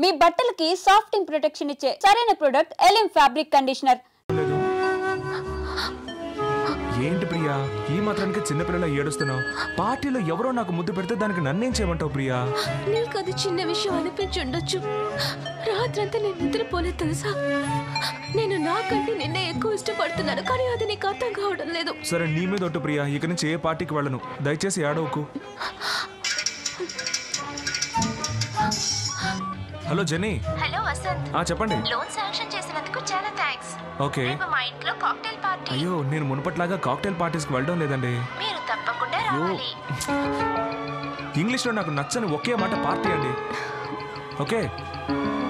మీ బట్టలకి సాఫ్టింగ్ ప్రొటెక్షన్ ఇచ్చే సరైన ప్రొడక్ట్ ఎలిమ్ ఫ్యాబ్రిక్ కండిషనర్. ఏంటి ప్రియా ఈ మాత్రానికి చిన్నపిల్లల ఏడుస్తున్నావు? పార్టీలో ఎవరో నాకు ముద్దు పెడితే దానికి నన్నేం చేయమంటావు ప్రియా? నీకు అది చిన్న విషయం అనిపించుండొచ్చు. రాత్రంతా నేను నిద్రపోలేదు తెలుసా. నేను నాకంటే నిన్నే ఎక్కువ ఇష్టపడుతున్నాను, కానీ అది నీకు అర్థం కావడం లేదు. సరే నీ మీద ఒట్టు ప్రియా, ఇక నుంచి ఏ పార్టీకి వెళ్ళను. దయచేసి ఏడవకు. Hello jenny. హలో వసంత్. చెప్పండి. లోన్ శాంక్షన్ చేసినందుకు చాలా థాంక్స్. ఓకే. మా ఇంట్లో కాక్టైల్ పార్టీ. అయ్యో నేను మునుపట్లాగా కాక్టైల్ పార్టీస్కి వెళ్ళడం లేదండి. మీరు తప్పకుండా రావాలి. ఇంగ్లీష్లో నాకు నచ్చని ఒకే మాట పార్టీ అండి. Okay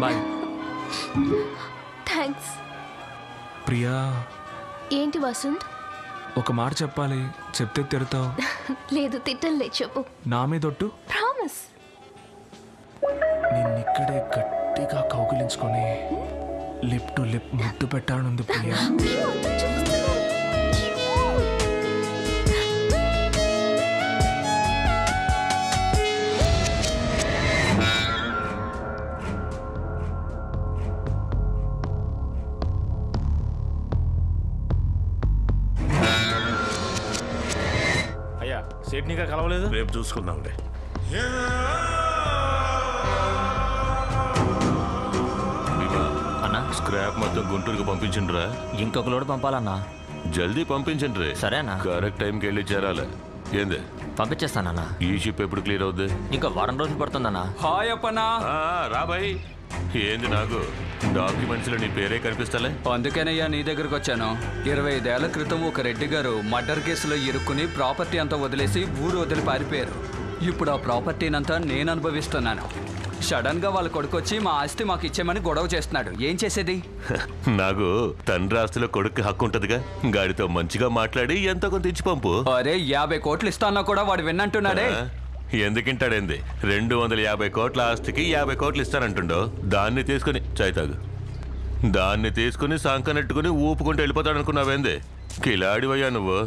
bye. థాంక్స్. ప్రియా ఏంటి వసంత్? ఒక మాట చెప్పాలి, చెప్తే తిడతావు. లేదు తిట్టలే, చెప్పు. నా మీద ఒట్టు. ప్రామిస్. నిన్నిక్కడే గట్టిగా కౌగిలించుకొని లిప్ టు లిప్ ముద్దు పెట్టానుంది ప్రియా. అయ్యా సేట్నిగా కలవలేదు. రేపు చూసుకుందాంలే. స్క్రాప్ మొత్తం గుంటూరుకు పంపించండిరా. ఇంకొక లోడ్ పంపాలన్నా. జల్దీ పంపించండి. సరేనా? కరెక్ట్ టైంకి వెళ్ళి చేరాలి. ఏంది పంపించేస్తానన్నా. ఈ షిప్ ఎప్పుడు క్లియర్ అవుద్ది? ఇంకా వారం రోజులు పడుతుందన్నా. హాయ్ అప్పనా. రాబాయ్. ఏంది నాకు డాక్యుమెంట్స్ లో నీ పేరే కనిపిస్తలే? అందుకేనయ్యా నీ దగ్గరకు వచ్చాను. 25 ఏళ్ల క్రితం ఒక రెడ్డి గారు మర్డర్ కేసులో ఇరుక్కుని ప్రాపర్టీ అంతా వదిలేసి ఊరు వదిలి పారిపోయారు. ఇప్పుడు ఆ ప్రాపర్టీనంతా నేను అనుభవిస్తున్నాను. సడన్ గా వాళ్ళ కొడుకు వచ్చి మా ఆస్తి మాకు ఇచ్చేమని గొడవ చేస్తున్నాడు. ఏం చేసేది? నాకు తండ్రి ఆస్తిలో కొడుకు హక్కు ఉంటదిగా. గాడితో మంచిగా మాట్లాడి ఎంతో కొంత ఇచ్చి పంపు. అరే 50 కోట్లు ఇస్తానా కూడా వాడు విన్నంటున్నాడే. ఎందుకింటాడేంది? 250 కోట్ల ఆస్తికి 50 కోట్లు ఇస్తానంటుండో. దాన్ని తీసుకుని చాయ్తాగు. దాన్ని తీసుకుని సంకనెట్టుకుని ఊపుకుంటూ వెళ్ళిపోతాడనుకున్నావేంది? కిలాడివయ్యా నువ్వు.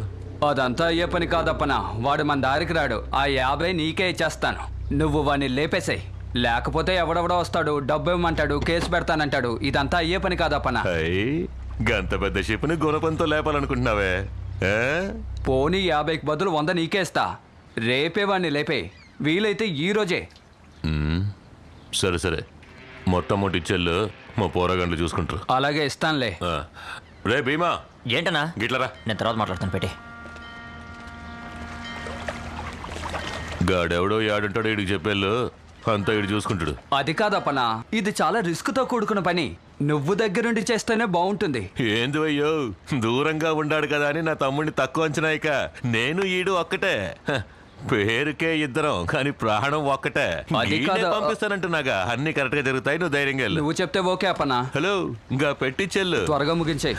అదంతా అయ్యే పని కాదప్పనా. వాడు మన దారికి రాడు. ఆ 50 నీకే ఇచ్చేస్తాను. నువ్వు వాడిని లేపేసాయి. లేకపోతే ఎవడెవడో వస్తాడు, డబ్బు ఇవ్వమంటాడు, కేసు పెడతానంటాడు. ఇదంతా అయ్యే పని కాదప్పనా. గంత పెద్ద షిప్ని గుణపంతో లేపాలనుకుంటున్నావే? పోనీ 50కి బదులు 100 నీకే ఇస్తా. రేపే వాడిని లేపే, వీలైతే ఈ రోజే. సరే సరే, మొత్తం అమౌంట్ ఇచ్చేళ్ళు. మా పోరగండ్లు చూసుకుంటారు. అలాగే ఇస్తానులే. రే భీమా. ఏంటనా? గిట్లరా. నేను తర్వాత మాట్లాడతాను. పెట్టి గాడెవడో యాడుంటాడో ఇడికి చెప్పేళ్ళు. అంతా ఇడు చూసుకుంటాడు. అది కాదప్పనా, ఇది చాలా రిస్క్ తో కూడుకున్న పని. నువ్వు దగ్గరుండి చేస్తేనే బాగుంటుంది. ఏంది అయ్యో, దూరంగా ఉండాడు కదా అని నా తమ్ముడిని తక్కువ అంచనాయిక. నేను ఈడు ఒక్కటే. పేరుకే ఇద్దరం, కానీ ప్రాణం ఒక్కటే. పంపిస్తానంటున్నాగా. అన్ని కరెక్ట్ గా జరుగుతాయి. నువ్వు ధైర్యంగా వెళ్ళు. నువ్వు చెప్తే ఓకే అప్పనా. హలో, ఇంకా పెట్టించెళ్ళు. త్వరగా ముగించే.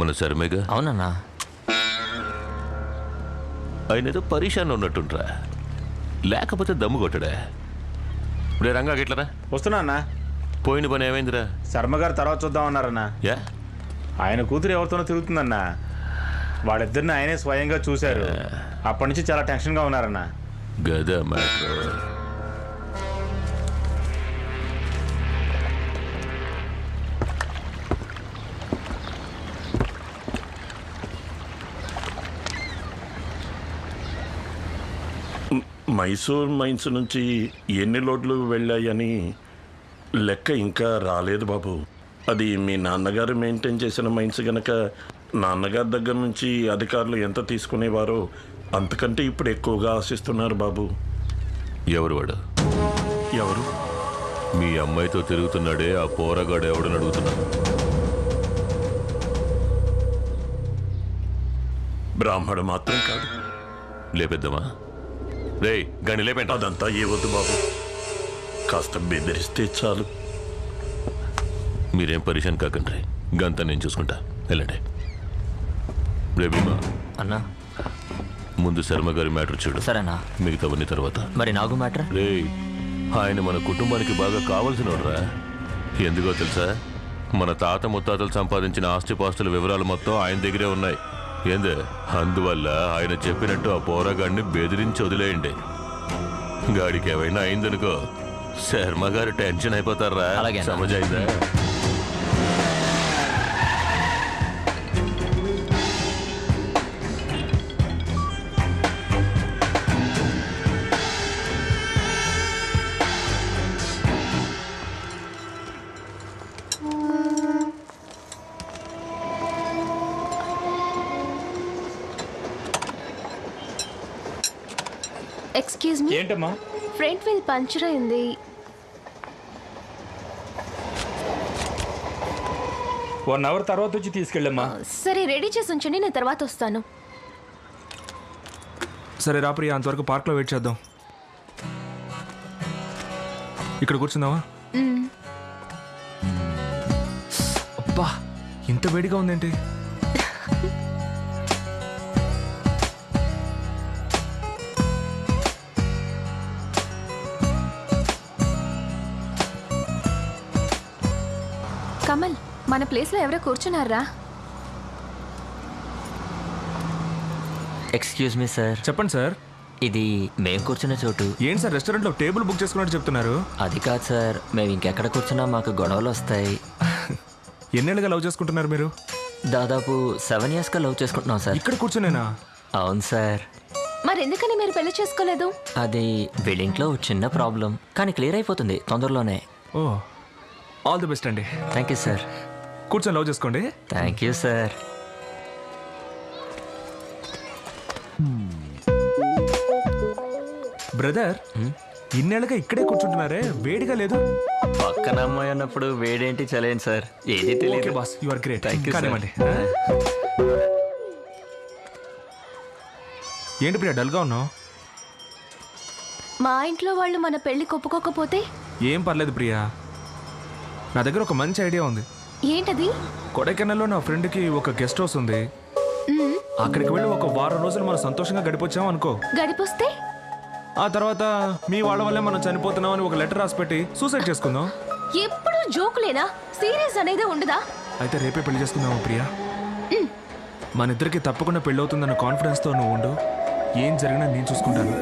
మన శర్మేగా? అవునన్నా. ఆయన ఏదో పరీక్షాన్ని ఉన్నట్టుండ్రా, లేకపోతే దమ్ము కొట్టడా? రే రంగా గిట్లరా. వస్తున్నా అన్న. పోయిన పని ఏమైందిరా? శర్మగారు తర్వాత చూద్దామన్నారన్నా. ఆయన కూతురు ఎవరితోనో తిరుగుతుందన్నా. వాళ్ళిద్దరిని ఆయనే స్వయంగా చూశారు. అప్పటి నుంచి చాలా టెన్షన్గా ఉన్నారన్నా. గదా మ్యాటర్. మైసూర్ మైన్స్ నుంచి ఎన్ని లోడ్లు వెళ్ళాయని లెక్క ఇంకా రాలేదు బాబు. అది మీ నాన్నగారు మెయింటైన్ చేసిన మైన్స్ గనక నాన్నగారి దగ్గర నుంచి అధికారులు ఎంత తీసుకునేవారో అంతకంటే ఇప్పుడు ఎక్కువగా ఆశిస్తున్నారు బాబు. ఎవరు వాడు? ఎవరు? మీ అమ్మాయితో తిరుగుతున్నాడే ఆ పోరగాడు ఎవడని అడుగుతున్నా. బ్రాహ్మడు మాత్రం కాదు. లేపేద్దామా? రే గని లేపేంట. అదంతా ఏ వద్దు బాబు, కాస్త బెదిరిస్తే చాలు. మీరేం పరిశాన్ కాకండి. గంతా నేను చూసుకుంటా. వెళ్ళండి. రే భీమా అన్నా, ముందు శర్మ గారి మ్యాటర్ చూడు. సరేనా? మిగతావన్నీ తర్వాత. మరి నాగు మ్యాటర్? రే ఆయన మన కుటుంబానికి బాగా కావాల్సినోడ్రా. ఎందుకో తెలుసా? మన తాత ముత్తాతలు సంపాదించిన ఆస్తిపాస్తుల వివరాలు మొత్తం ఆయన దగ్గరే ఉన్నాయి. ఏందే, అందువల్ల ఆయన చెప్పినట్టు ఆ పోరగాడిని బెదిరించి వదిలేయండి. గాడికి ఏమైనా అయిందనుకో శర్మ గారు టెన్షన్ అయిపోతారా? సమజైందా? Excuse me. ఏంటమ్మా? ఫ్రంట్ వీల్ పంచర్ అయింది. 1 అవర్ తర్వాత వచ్చి తీసుకెళ్ళమ్మా. సరే, రెడీ చేసి ఉంచండి, నేను తర్వాత వస్తాను. సరే రా ప్రియా, అంతవరకు పార్క్లో వెయిట్ చేద్దాం. ఇక్కడ కూర్చుందామా? అబ్బా, ఇంత వేడిగా ఉందేంటి? కమల్, మన ప్లేస్లో ఎవరో కూర్చున్నారా? Excuse me sir. చెప్పండి సార్. ఇది మేము కూర్చున్న చోటు. ఏంటి సార్, రెస్టారెంట్లో టేబుల్ బుక్ చేసుకున్నట్టు చెప్తున్నారు? అది కాదు సార్, మేము ఇంకెక్కడ కూర్చున్నా మాకు గొడవలు వస్తాయి. ఎన్నేళ్ళుగా లవ్ చేసుకుంటున్నారు మీరు? దాదాపు 7 yearsగా లవ్ చేసుకుంటున్నాం సార్. ఇక్కడ కూర్చునేనా? అవును సార్. మరి ఎందుకని మీరు పెళ్లి చేసుకోలేదు? అది వీళ్ళింట్లో చిన్న ప్రాబ్లం, కానీ క్లియర్ అయిపోతుంది తొందరలోనే. ఓ, ఆల్ ది బెస్ట్ అండి. Thank you sir. కూర్చొని లవ్ చేసుకోండి. Thank you sir. బ్రదర్, ఇన్నేళ్ళుగా ఇక్కడే కూర్చుంటున్నారే, వేడిగా లేదు? పక్కన అమ్మాయి అన్నప్పుడు వేడేంటి చలేండి సార్, ఏది తెలియదు. Boss, you are great. Thank you sir. ఏంటి ప్రియా, డల్గా ఉన్నావు? మా ఇంట్లో వాళ్ళు మన పెళ్లి ఒప్పుకోకపోతే? ఏం పర్లేదు ప్రియా, నా దగ్గర ఒక మంచి ఐడియా ఉంది. ఏంటది? కొడైకెనాల్లో నా ఫ్రెండ్కి ఒక గెస్ట్ హౌస్ ఉంది. అక్కడికి వెళ్ళి ఒక వారం రోజులు మనం సంతోషంగా గడిపొచ్చాం అనుకో. గడిపొస్తే ఆ తర్వాత మీ వాళ్ళ వల్లే మనం చనిపోతున్నాం అని ఒక లెటర్ రాసి పెట్టి సూసైడ్ చేసుకుందాం. ఎప్పుడు జోకులేనా? సీరియస్ అనేది ఉండదా? అయితే రేపే పెళ్లి చేసుకుందామా ప్రియా? మన ఇద్దరికి తప్పకుండా పెళ్ళి అవుతుందన్న కాన్ఫిడెన్స్తో నువ్వు ఉండు. ఏం జరిగినా నేను చూసుకుంటాను.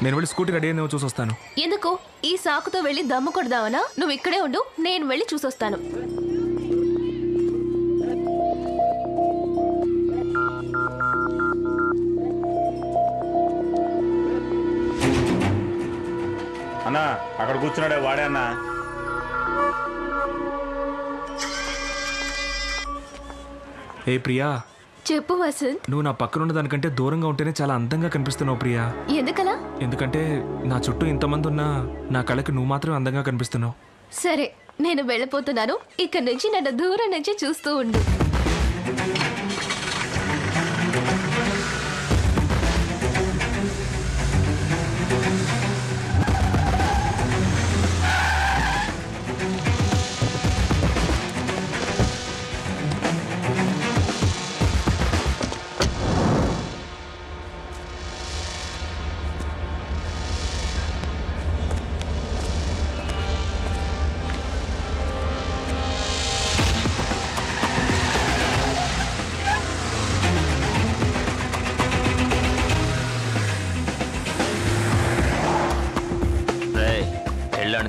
నేను వెళ్ళి స్కూటీ రెడీ అయ్యి చూసొస్తాను. ఎందుకు? ఈ సాకుతో వెళ్ళి దమ్ము కొడదావనా? నువ్వు ఇక్కడే ఉండు, నేను వెళ్ళి చూసొస్తాను. అన్నా, అక్కడ కూర్చున్నాడే వాడే అన్నా. ఏ ప్రియా, చెప్పు వసంత్. నువ్వు నా పక్కన ఉన్న దానికంటే దూరంగా ఉంటేనే చాలా అందంగా కనిపిస్తున్నావు ప్రియా. ఎందుకలా? ఎందుకంటే నా చుట్టూ ఇంతమంది ఉన్నా నా కళ్ళకి నువ్వు మాత్రమే అందంగా కనిపిస్తున్నావు. సరే, నేను వెళ్ళిపోతున్నాను. ఇక్కడ నుంచి నన్ను దూరం నుంచి చూస్తూ ఉండు.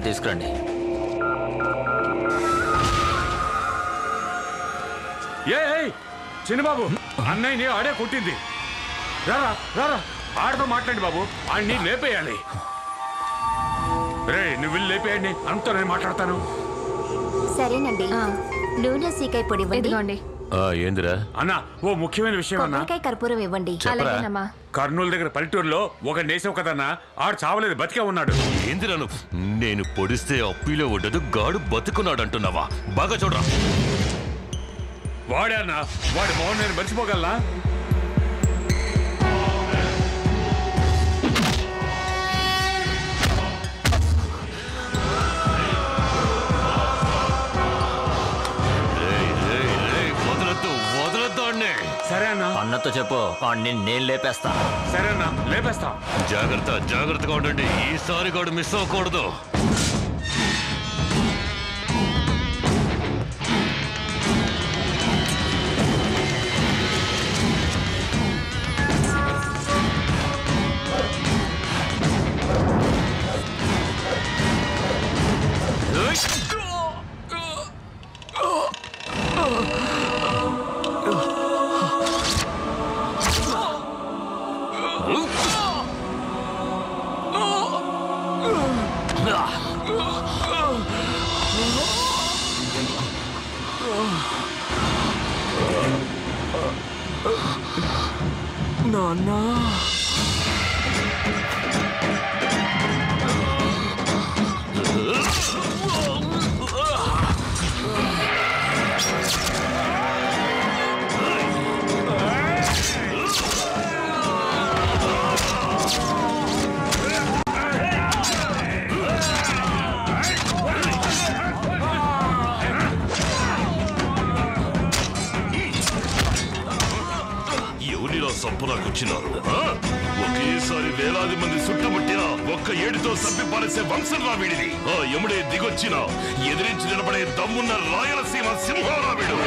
తీసుకురండి. చిన్నబాబు, అన్నయ్యని ఆడే కొట్టింది. రారా రారా, ఆడతో మాట్లాడి బాబు, ఆడిని లేపేయాలి. రే, నువ్వు వెళ్ళి లేపేయండి, అంతా నేను మాట్లాడతాను. సరేనండి. నూనె సీకాయ పొడి ఇవ్వండి. ఏందిరా అన్నా, ఓ ముఖ్యమైన విషయం అన్నా. కర్పూరం ఇవ్వండి. కర్నూలు దగ్గర పల్లెటూరులో ఒక నేసావు కదన్నా, ఆడు చావలేదు, బతికే ఉన్నాడు. ఏందిరా నువ్వు? నేను పొడిస్తే అప్పిలో ఉండదు, గాడు బతుకున్నాడు అంటున్నావా? బాగా చూడరా. వాడే అన్నా, వాడి మౌన్ నేను మర్చిపోగలనా? సరే అన్నా. అన్నతో చెప్పు, నేను లేపేస్తా. సరే అన్నా, లేపేస్తా. జాగ్రత్తగా ఉండండి, ఈసారి కూడా మిస్ అవ్వకూడదు. నాన్నా సంపరాకొచ్చినారు ఒకేసారి వేలాది మంది చుట్టుముట్టిన ఒక్క ఏడుతో సబ్బి పారేసే వంశం రా వీడిది. ఆ యముడే దిగొచ్చిన ఎదిరించి నిలబడే దమ్మున్న రాయలసీమ సింహారా వీడు.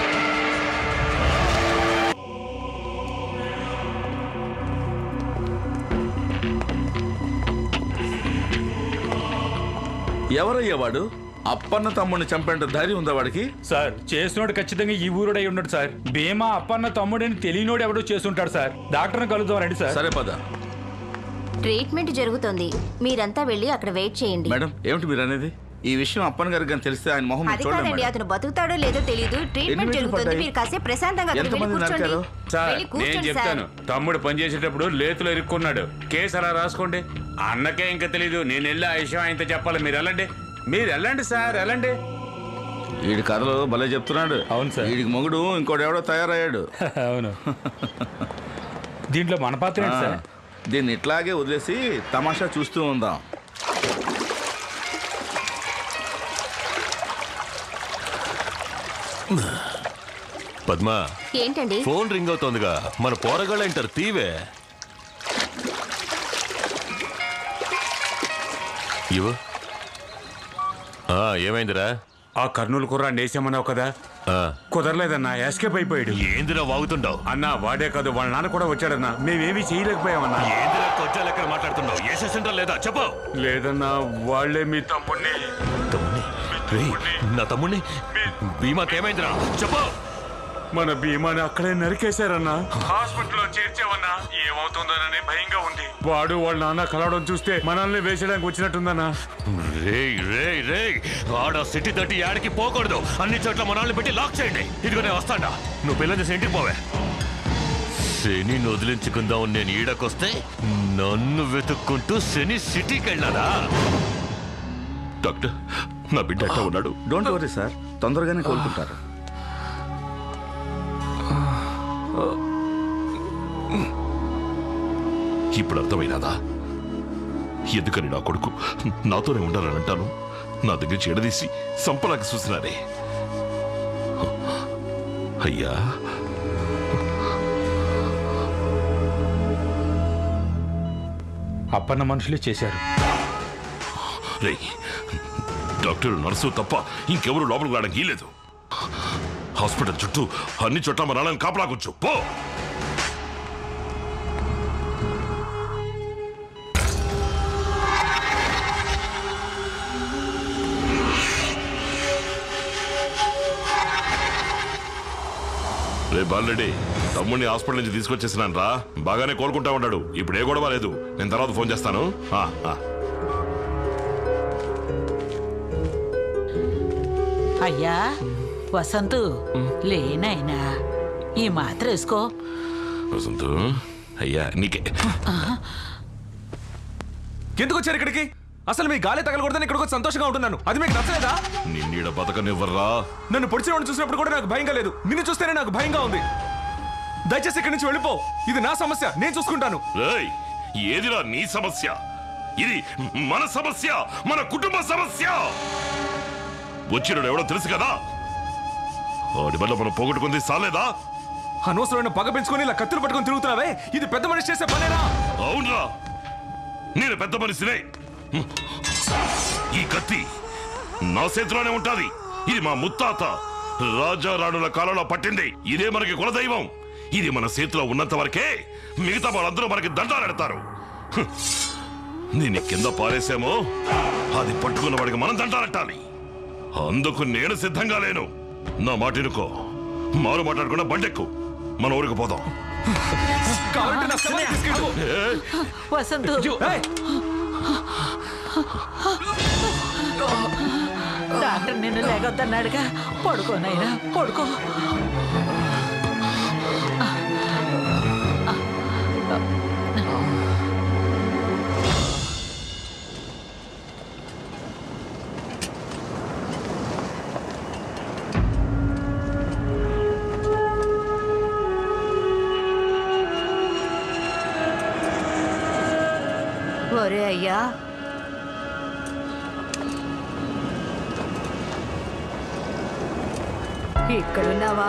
ఎవరయ్యా వాడు? అప్పన్న తమ్ముడిని చంపేంత ధైర్యం ఉందా వాడికి? సార్ చేసినోడు ఖచ్చితంగా ఈ ఊరుడై ఉన్నాడు సార్. భీమా అప్పన్న తమ్ముడిని తెలియనోడు ఎవడో చేస్తుంటాడు సార్. డాక్టర్ని కలుద్దాం రండి సార్. సరే పద. ట్రీట్మెంట్ జరుగుతోంది, మీరంతా వెళ్ళి అక్కడ వెయిట్ చేయండి. మేడం ఏమిటి మీరు అనేది? ఈ విషయం అప్పన్న గారికి కానీ తెలిస్తే ఆయన మొహం అది కాదండి, అతను బతుకుతాడో లేదో తెలియదు. ట్రీట్మెంట్ జరుగుతుంది, మీరు కాసేపు ప్రశాంతంగా అక్కడ వెళ్ళి కూర్చోండి. సార్ వెళ్ళి నేను కూర్చోండి చెప్తాను. తమ్ముడు పనిచేసేటప్పుడు లేతులో ఇరుక్కున్నాడు. కేసు అలా రాసుకోండి. అన్నకే ఇంకా తెలీదు. నేను వెళ్ళి ఆ విషయం ఆయనతో చెప్పాలి. మీరు వెళ్ళండి, మీరు వెళ్ళండి సార్, వెళ్ళండి. వీడి కథలు భలే చెప్తున్నాడు. అవును సార్. వీడికి మొగుడు ఇంకోటి ఎవడో తయారయ్యాడు. అవును. దీంట్లో మన పాత్ర ఏంటి సార్? దీన్ని ఇట్లాగే వదిలేసి తమాషా చూస్తూ ఉందాం. పద్మా ఏంటండి? ఫోన్ రింగ్ అవుతోందిగా, మన పోరగాళ్ళు అంటారు తీవే. ఇవ్వు. ఏమైందిరా? ఆ కర్నూలు కుర్రాన్ని వేసామన్నావు కదా, కుదరలేదన్నా. ఎస్కేప్ అయిపోయాడు. ఏందిరా వాగుతుండవు? అన్నా వాడే కాదు, వాళ్ళ నాన్న కూడా వచ్చాడన్నా. మేమేమీ చేయలేకపోయామన్నా. ఏందిరా కొజ్జా లెక్కన మాట్లాడుతున్నావు? వేసేసిండ్రా లేదా చెప్పు. లేదన్నా, వాళ్లే మీ తమ్ముడిని. నా తమ్ముడిని? భీమాకేమైందిరా చెప్పు. మన భీమాని అక్కడే నరికేశారన్నా. హాస్పిటల్లో చేర్చామన్నా. ఏమవుతుందోనని భయంగా ఉంది. వాడు వాళ్ళ నాన్న కలవడం చూస్తే మనల్ని వేసేయడానికి వచ్చినట్టుందన్నా. ఆడ సిటీ తట్టి యాడికి పోకూడదు. అన్ని చోట్ల మనల్ని పెట్టి లాక్ చేయండి. ఇదిగోనే వస్తాడా. నువ్వు పిల్లలు చేసి ఇంటికి పోవే. శని వదిలించుకుందాం నేను ఈడకొస్తే నన్ను వెతుక్కుంటూ శని సిటీకి వెళ్ళాడా? డాక్టర్ నా బిడ్డ ఎట్లా ఉన్నాడు? డోంట్ వరీ సార్, తొందరగానే కోలుకుంటారు. ఇప్పుడు అర్థమైనదా ఎందుకని నా కొడుకు నాతోనే ఉండాలని అంటాను? నా దగ్గర చెడదీసి సంపలాకి చూసినారే. అయ్యా అప్పన్న మనుషులే చేశారు. డాక్టర్ నర్సు తప్ప ఇంకెవరు లోపలికి రావడానికి వీలేదు. హాస్పిటల్ చుట్టూ అన్ని చోట్ల మన నాన్నని కాపలాకొచ్చు పో. రే బాలరెడ్డి, తమ్ముడిని హాస్పిటల్ నుంచి తీసుకొచ్చేసినాను రా. బాగానే కోలుకుంటా ఉన్నాడు. ఇప్పుడు ఏ గొడవ లేదు. నేను తర్వాత ఫోన్ చేస్తాను. అయ్యా వసంతు, లేనైనా ఈ మాత్ర వేసుకో. వసంతు అయ్యా నీకే. ఎందుకు వచ్చారు ఇక్కడికి? అసలు మీ గాలి తగలకూడదని ఇక్కడికి వచ్చి సంతోషంగా ఉంటున్నాను. అది మీకు నచ్చలేదా? నిన్నీడ బతకనివ్వర్రా. నన్ను పొడిచిన చూసినప్పుడు కూడా నాకు భయంగా లేదు. నిన్ను చూస్తేనే నాకు భయంగా ఉంది. దయచేసి ఇక్కడి నుంచి వెళ్ళిపో. ఇది నా సమస్య, నేను చూసుకుంటాను. ఏదిరా నీ సమస్య? ఇది మన సమస్య, మన కుటుంబ సమస్య. వచ్చినాడు ఎవడో తెలుసు కదా. వాడి వల్ల మనం పోగొట్టుకుంది సాలేదా? అనవసరమైన పగ పెంచుకొని ఇలా కత్తులు పట్టుకొని తిరుగుతున్నావే, ఇది పెద్ద మనిషి చేసే పనేనా? అవునరా, నేను పెద్ద మనిషినే. ఈ కత్తి నా చేతిలోనే ఉంటాది. ఇది మా ముత్తాత రాజారాణుల కాలంలో పట్టింది. ఇదే మనకి కులదైవం. ఇది మన చేతిలో ఉన్నంత వరకే మిగతా వాళ్ళందరూ మనకి దండాలెడతారు. దీన్ని కింద పారేసామో అది పట్టుకున్న వాడికి మనం దండాలెట్టాలి. అందుకు నేను సిద్ధంగా లేను. నా మాటినుకో. మారు మాట్లాడకుండా బండెక్కు, మన ఊరికి పోదాం. వసంతు డాక్టర్ నిన్ను లేకొద్దన్నాడుగా. పడుకోనైనా పడుకో. ఒరే అయ్యా, ఇక్కడున్నావా?